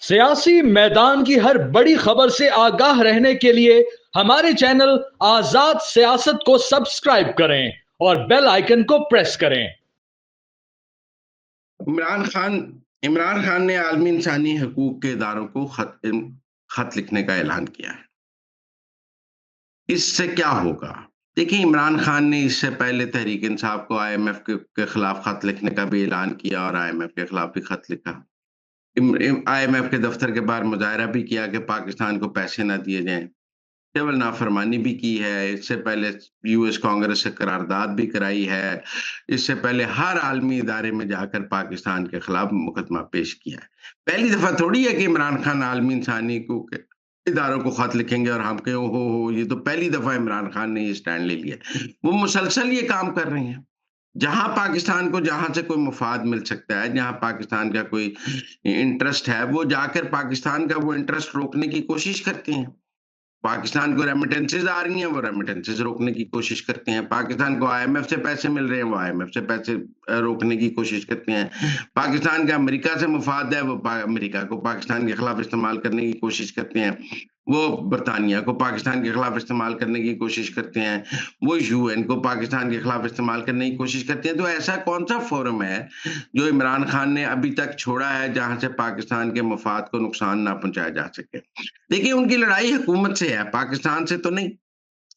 सियासी मैदान की हर बड़ी खबर से आगाह रहने के लिए हमारे चैनल आजाद सियासत को सब्सक्राइब करें और बेल आइकन को प्रेस करें। इमरान खान इमरान खान ने आलमी इंसानी हकूक के इदारों को खत लिखने का ऐलान किया है। इससे क्या होगा? देखिए, इमरान खान ने इससे पहले तहरीक इंसाफ को आईएमएफ के खिलाफ खत लिखने का भी ऐलान किया और आईएमएफ के खिलाफ भी खत लिखा। आईएमएफ के दफ्तर के बाहर मुजाहरा भी किया कि पाकिस्तान को पैसे ना दिए जाएं। केवल नाफरमानी भी की है। इससे पहले यूएस कांग्रेस से करारदाद भी कराई है। इससे पहले हर आलमी इदारे में जाकर पाकिस्तान के खिलाफ मुकदमा पेश किया है। पहली दफा थोड़ी है कि इमरान खान आलमी इंसानी को के इदारों को खत लिखेंगे और हम कहें हो ये तो पहली दफा इमरान खान ने ये स्टैंड ले लिया। वो मुसलसल ये काम कर रहे हैं। जहां पाकिस्तान को जहां से कोई मुफाद मिल सकता है, जहां पाकिस्तान का कोई इंटरेस्ट है, वो जाकर पाकिस्तान का वो इंटरेस्ट रोकने की कोशिश करते हैं। पाकिस्तान को रेमिटेंसेस आ रही हैं, वो रेमिटेंसेस रोकने की कोशिश करते हैं। पाकिस्तान को आईएमएफ से पैसे मिल रहे हैं, वो आईएमएफ से पैसे रोकने की कोशिश करते हैं। पाकिस्तान का अमेरिका से मुफाद है, वो अमेरिका को पाकिस्तान के खिलाफ इस्तेमाल करने की कोशिश करते हैं। वो बरतानिया को पाकिस्तान के खिलाफ इस्तेमाल करने की कोशिश करते हैं। वो यूएन को पाकिस्तान के खिलाफ इस्तेमाल करने की कोशिश करते हैं। तो ऐसा कौन सा फोरम है जो इमरान खान ने अभी तक छोड़ा है जहां से पाकिस्तान के मफाद को नुकसान ना पहुंचाया जा सके? देखिए, उनकी लड़ाई हुकूमत से है, पाकिस्तान से तो नहीं।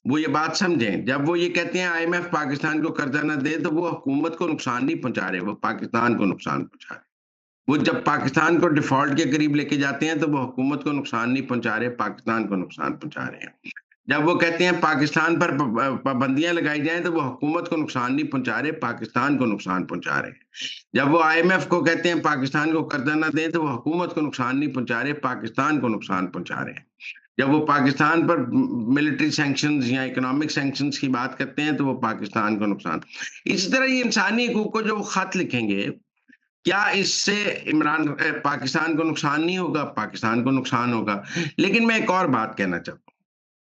वो ये बात समझें, जब वो ये कहते हैं आईएमएफ पाकिस्तान को कर्जा ना दे, तो वो हुकूमत को नुकसान नहीं पहुंचा रहे, वो पाकिस्तान को नुकसान पहुंचा रहे। वो जब पाकिस्तान को डिफॉल्ट के करीब लेके जाते हैं, तो वो हुकूमत को नुकसान नहीं पहुंचा रहे, पाकिस्तान को नुकसान पहुंचा रहे हैं। जब वो कहते हैं पाकिस्तान पर पाबंदियां लगाई जाएं, तो वो हुकूमत को नुकसान नहीं पहुंचा रहे, पाकिस्तान को नुकसान पहुंचा रहे हैं। जब वो आईएमएफ को कहते हैं पाकिस्तान को कर्जा ना दें, तो वो हुकूमत को नुकसान नहीं पहुंचा रहे, पाकिस्तान को नुकसान पहुंचा रहे हैं। जब वो पाकिस्तान पर मिलिट्री सैंक्शंस या इकोनॉमिक सैंक्शंस की बात करते हैं, तो वो पाकिस्तान को नुकसान। इसी तरह ये इंसानी हकूक को जो वो खत लिखेंगे, क्या इससे पाकिस्तान को नुकसान नहीं होगा? पाकिस्तान को नुकसान होगा। लेकिन मैं एक और बात कहना चाहता हूँ,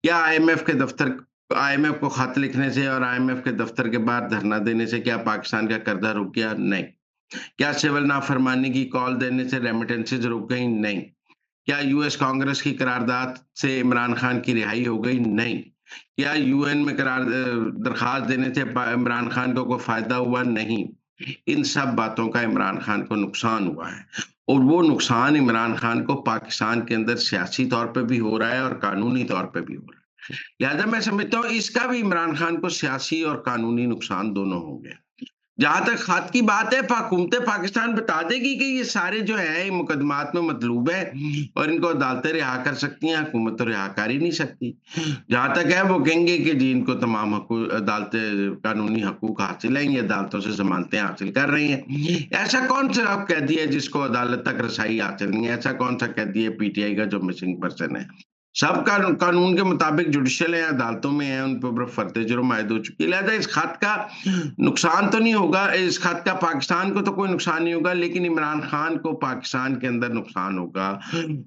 क्या आईएमएफ को खत लिखने से और आईएमएफ के दफ्तर के बाहर धरना देने से क्या पाकिस्तान का कर्जा रुक गया? नहीं। क्या सिविल नाफरमानी की कॉल देने से रेमिटेंसेज रुक गई? नहीं। क्या यूएस कांग्रेस की करारदाद से इमरान खान की रिहाई हो गई? नहीं। क्या यूएन में दरखास्त देने से इमरान खान को कोई फायदा हुआ? नहीं। इन सब बातों का इमरान खान को नुकसान हुआ है और वो नुकसान इमरान खान को पाकिस्तान के अंदर सियासी तौर पे भी हो रहा है और कानूनी तौर पे भी हो रहा है। लिहाजा मैं समझता हूँ इसका भी इमरान खान को सियासी और कानूनी नुकसान दोनों होंगे। जहां तक खत की बात है, हुकूमत पाकिस्तान बता देगी कि ये सारे जो है मुकदमात में मतलूब है और इनको अदालतें रिहा कर सकती हैं, हुकूमत तो रिहा कर ही नहीं सकती। जहां तक है वो कहेंगे कि जी इनको तमाम अदालतें कानूनी हकूक हासिल हैं, ये अदालतों से जमानतें हासिल कर रही हैं। ऐसा कौन सा कैदी है जिसको अदालत तक रसाई हासिल नहीं है? ऐसा कौन सा कैदी है पीटीआई का जो मिसिंग पर्सन है? सब कानून के मुताबिक जुडिशियल है, अदालतों में है, उन पर ऊपर फर्द जुर्म आयद हो चुकी है। लिहाजा इस खत का नुकसान तो नहीं होगा, इस खत का पाकिस्तान को तो कोई नुकसान नहीं होगा, लेकिन इमरान खान को पाकिस्तान के अंदर नुकसान होगा।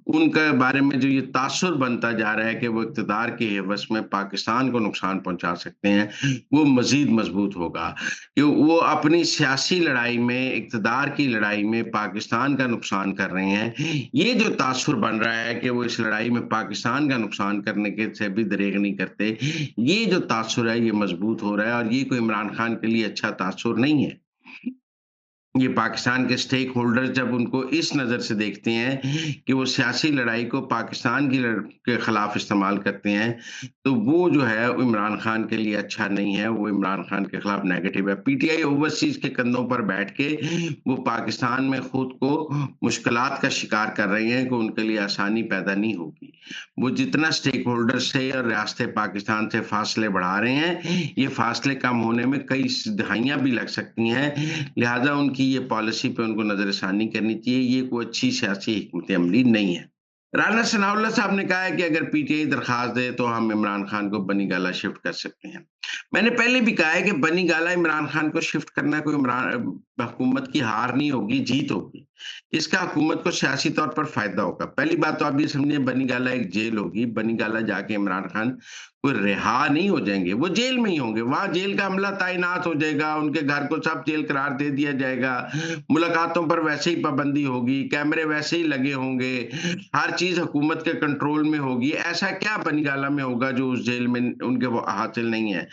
उनके बारे में जो ये तासुर बनता जा रहा है कि वो इक़्तिदार के एवज में पाकिस्तान को नुकसान पहुंचा सकते हैं, वो मजीद मजबूत होगा कि वो अपनी सियासी लड़ाई में, इक़्तिदार की लड़ाई में पाकिस्तान का नुकसान कर रहे हैं। ये जो तासुर बन रहा है कि वो इस लड़ाई में पाकिस्तान का नुकसान करने के से भी दरेग नहीं करते, ये जो तासुर है ये मजबूत हो रहा है और ये कोई इमरान खान के लिए अच्छा तासुर नहीं है। ये पाकिस्तान के स्टेक होल्डर्स जब उनको इस नज़र से देखते हैं कि वो सियासी लड़ाई को पाकिस्तान के खिलाफ इस्तेमाल करते हैं, तो वो जो है वो इमरान खान के लिए अच्छा नहीं है, वो इमरान खान के खिलाफ नेगेटिव है। पीटीआई ओवरसीज के कंधों पर बैठ के वो पाकिस्तान में खुद को मुश्किलात का शिकार कर रहे हैं कि उनके लिए आसानी पैदा नहीं होगी। वो जितना स्टेक होल्डर से और रियासत पाकिस्तान से फासले बढ़ा रहे हैं, ये फासले कम होने में कई दहाइयाँ भी लग सकती हैं। लिहाजा उनकी ये पॉलिसी पे उनको नजरसानी करनी चाहिए। ये कोई अच्छी सियासी हिकमत अमली नहीं है। राना सनाउल्लाह साहब ने कहा है कि अगर पीटीआई दरखास्त दे तो हम इमरान खान को बनी गाला शिफ्ट कर सकते हैं। मैंने पहले भी कहा है कि बनी गाला इमरान खान को शिफ्ट करना कोई इमरान हुकूमत की हार नहीं होगी, जीत होगी। इसका हुकूमत को सियासी तौर पर फ़ायदा होगा। पहली बात तो आप ये समझिए बनी गाला एक जेल होगी, बनी गाला जाके इमरान खान कोई रिहा नहीं हो जाएँगे, वो जेल में ही होंगे। वहाँ जेल का अमला तैनात हो जाएगा, उनके घर को सब जेल करार दे दिया जाएगा, मुलाकातों पर वैसे ही पाबंदी होगी, कैमरे वैसे ही लगे होंगे, हर चीज़ हुकूमत के कंट्रोल में होगी। ऐसा क्या बनी गाला में होगा जो उस जेल में उनके वो हासिल नहीं है?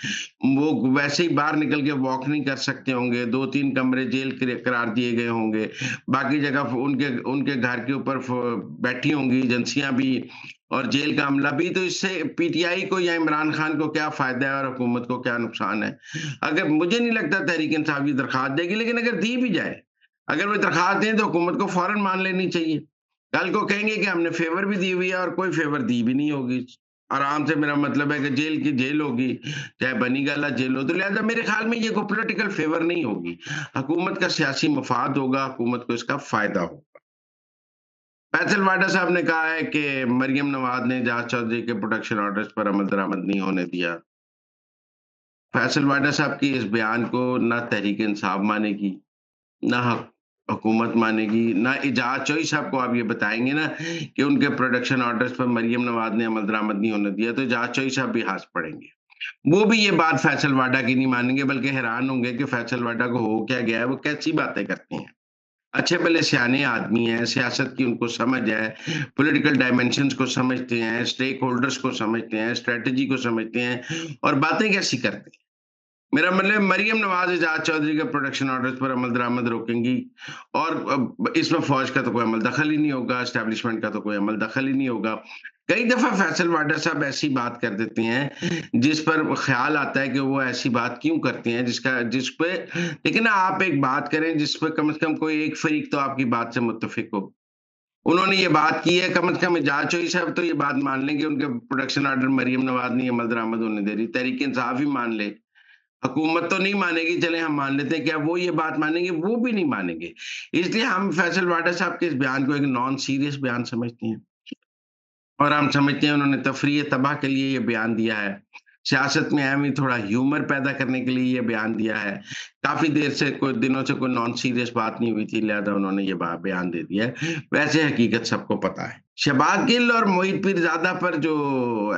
वो वैसे ही बाहर निकल के वॉक नहीं कर सकते होंगे, 2-3 कमरे जेल करार दिए गए होंगे, बाकी जगह उनके उनके घर के ऊपर बैठी होंगी एजेंसियां भी और जेल का अमला भी। तो इससे पीटीआई को या इमरान खान को क्या फायदा है और हुकूमत को क्या नुकसान है? अगर मुझे नहीं लगता तहरीक इंसाफ ये दरखास्त देगी, लेकिन अगर दी भी जाए, अगर वो दरखास्त दें तो हुकूमत को फौरन मान लेनी चाहिए। कल को कहेंगे कि हमने फेवर भी दी हुई है और कोई फेवर दी भी नहीं होगी। आराम से मेरा मतलब है कि जेल की जेल होगी, चाहे बनी गाला जेल हो, तो लिहाजा मेरे ख्याल में ये कोई पॉलिटिकल फेवर नहीं होगी। हुकूमत का सियासी मफाद होगा, हुकूमत को इसका फ़ायदा होगा। फैसल वाडा साहब ने कहा है कि मरियम नवाज़ ने एजाज चौधरी के प्रोटेक्शन ऑर्डर्स पर अमल दरामद नहीं होने दिया। फैसल वाडा साहब की इस बयान को ना तहरीक इंसाफ मानेगी, ना हुकूमत मानेगी, ना एजाज चौधरी साहब को आप ये बताएँगे ना कि उनके प्रोटेक्शन ऑर्डर्स पर मरियम नवाज़ ने अमल दरामद नहीं होने दिया, तो एजाज चौधरी साहब भी हँस पड़ेंगे। वो भी ये बात फैसल वाडा की नहीं मानेंगे, बल्कि हैरान होंगे कि फैसल वाडा को हो क्या गया है, वो कैसी बातें करते हैं। अच्छे भले सियाने आदमी हैं, सियासत की उनको समझ है, पॉलिटिकल डायमेंशंस को समझते हैं, स्टेक होल्डर्स को समझते हैं, स्ट्रैटेजी को समझते हैं और बातें कैसी करते हैं। मेरा मतलब मरियम नवाज़ एजाज चौधरी के प्रोटेक्शन ऑर्डर्स पर अमल दरामद रोकेंगी और इसमें फ़ौज का तो कोई अमल दखल ही नहीं होगा, एस्टेब्लिशमेंट का तो कोई अमल दखल ही नहीं होगा। कई दफ़ा फैसल वाडा साहब ऐसी बात कर देते हैं, जिस पर ख़्याल आता है कि वो ऐसी बात क्यों करते हैं, जिस पे लेकिन ना आप एक बात करें जिस पे कम से कम कोई एक फ़रीक तो आपकी बात से मुत्तफ़िक हो। उन्होंने ये बात की है, कम से कम एजाज चौधरी साहब तो ये बात मान लें कि उनके प्रोटेक्शन ऑर्डर मरियम नवाज़ नहीं अमल दरामद होने दे रही, तहरीक इंसाफ ही मान ले। हुकूमत तो नहीं मानेगी, चलें हम मान लेते हैं, क्या वो ये बात मानेंगे? वो भी नहीं मानेंगे। इसलिए हम फैसल वाडा साहब के इस बयान को एक नॉन सीरियस बयान समझते हैं और हम समझते हैं उन्होंने तफ़रीह तबाह के लिए ये बयान दिया है। सियासत में अहम ही थोड़ा ह्यूमर पैदा करने के लिए ये बयान दिया है। काफ़ी देर से कोई दिनों से कोई नॉन सीरियस बात नहीं हुई थी, लिहाज़ा उन्होंने ये बयान दे दिया है। वैसे हकीकत सबको पता है। शहबाज गिल और मोहित पीरज़ादा पर जो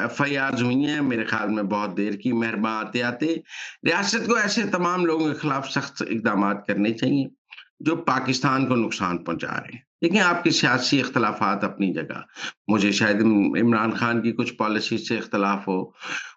एफआईआर्स हुई हैं, मेरे ख़्याल में बहुत देर की मेहरबान आते-आते रियासत को ऐसे तमाम लोगों के खिलाफ सख्त इक़दामात करने चाहिए, जो पाकिस्तान को नुकसान पहुँचा रहे हैं। देखिए, आपके सियासी इख्तिलाफ़ात अपनी जगह, मुझे शायद इमरान खान की कुछ पॉलिसी से इख्तिलाफ़ हो,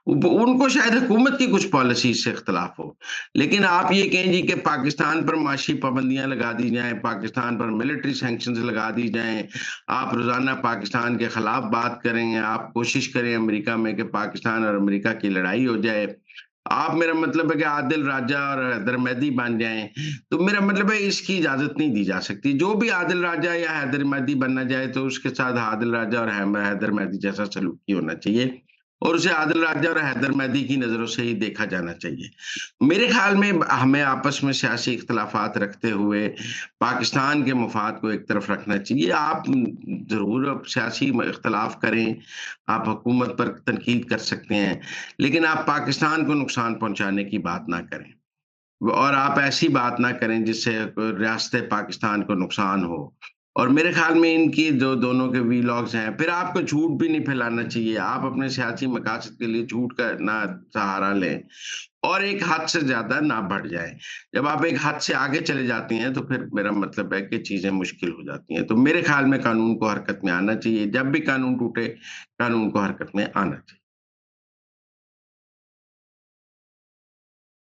उनको शायद हुकूमत की कुछ पॉलिसी से इख्तिलाफ़ हो। लेकिन आप ये कहें जी कि पाकिस्तान पर माशी पाबंदियाँ लगा दी जाएँ, पाकिस्तान पर मिलिट्री सैंक्शंस लगा दी जाएँ, आप रोज़ाना पाकिस्तान के खिलाफ बात करें, आप कोशिश करें अमेरिका में कि पाकिस्तान और अमेरिका की लड़ाई हो जाए। आप मेरा मतलब है कि आदिल राजा और हैदर मेहदी बन जाएँ, तो मेरा मतलब है इसकी इजाज़त नहीं दी जा सकती। जो भी आदिल राजा या हैदर मेहदी बनना चाहे तो उसके साथ आदिल राजा और हैदर मेहदी जैसा सलूक ही होना चाहिए और उसे आदिल राजा और हैदर मेहदी की नज़रों से ही देखा जाना चाहिए। मेरे ख़्याल में हमें आपस में सियासी इख्तिलाफ़ात रखते हुए पाकिस्तान के मफ़ाद को एक तरफ रखना चाहिए। आप ज़रूर अब सियासी इख्तिलाफ़ करें, आप हुकूमत पर तनकीद कर सकते हैं, लेकिन आप पाकिस्तान को नुकसान पहुँचाने की बात ना करें। और आप ऐसी बात ना करें जिससे रियासत पाकिस्तान को नुकसान हो। और मेरे ख़्याल में इनकी जो दोनों के वीलॉग्स हैं, फिर आपको झूठ भी नहीं फैलाना चाहिए। आप अपने सियासी मकासद के लिए झूठ का ना सहारा लें और एक हद से ज़्यादा ना बढ़ जाएँ। जब आप एक हद से आगे चले जाती हैं, तो फिर मेरा मतलब है कि चीज़ें मुश्किल हो जाती हैं। तो मेरे ख़्याल में कानून को हरकत में आना चाहिए। जब भी कानून टूटे, कानून को हरकत में आना चाहिए।